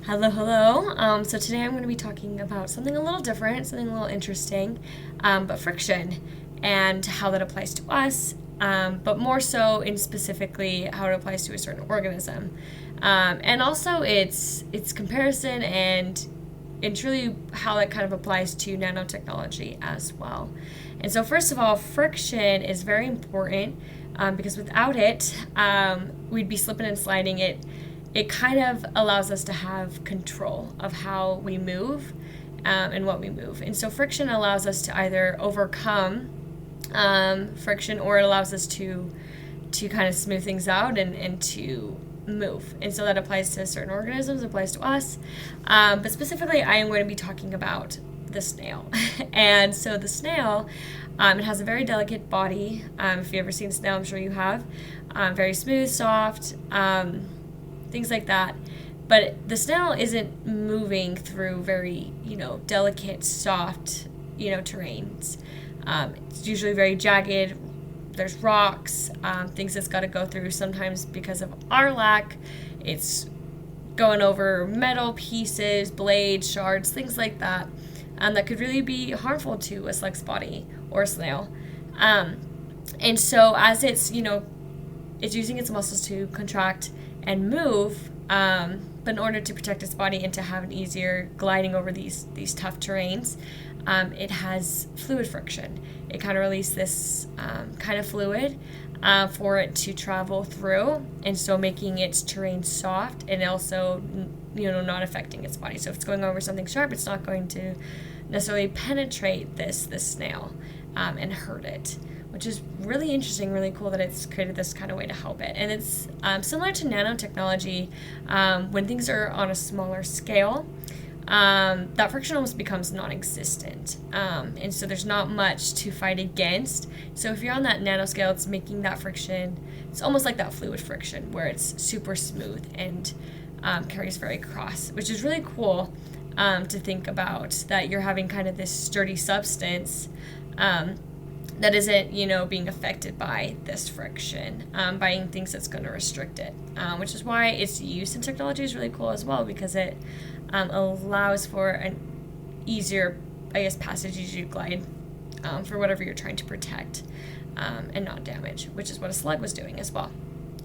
Hello, hello. So today I'm going to be talking about something a little different, something a little interesting, but friction and how that applies to us, but more so in specifically how it applies to a certain organism, and also its comparison and truly how that kind of applies to nanotechnology as well. And so first of all, friction is very important because without it, we'd be slipping and sliding. It kind of allows us to have control of how we move and what we move. And so friction allows us to either overcome friction, or it allows us to kind of smooth things out and to move. And so that applies to certain organisms, applies to us. But specifically, I am going to be talking about the snail. And so the snail, it has a very delicate body. If you've ever seen a snail, I'm sure you have. Very smooth, soft, things like that. But the snail isn't moving through very, delicate, soft, terrains. It's usually very jagged. There's rocks, things it's got to go through. Sometimes because of our lack, it's going over metal pieces, blades, shards, things like that, that could really be harmful to a slugs body or a snail. And so as it's using its muscles to contract and move, but in order to protect its body and to have an easier gliding over these tough terrains, it has fluid friction. It kind of releases this kind of fluid for it to travel through, and so making its terrain soft and also not affecting its body. So if it's going over something sharp, it's not going to necessarily penetrate this snail and hurt it, which is really interesting, really cool that it's created this kind of way to help it. And it's similar to nanotechnology. When things are on a smaller scale, that friction almost becomes non-existent. And so there's not much to fight against. So if you're on that nanoscale, it's making that friction, it's almost like that fluid friction where it's super smooth and carries very across, which is really cool to think about, that you're having kind of this sturdy substance that isn't, being affected by this friction, by anything that's going to restrict it, which is why its use in technology is really cool as well, because it allows for an easier, passage, easier glide for whatever you're trying to protect and not damage, which is what a slug was doing as well.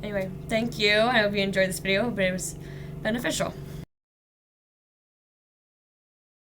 Anyway, thank you. I hope you enjoyed this video. I hope it was beneficial.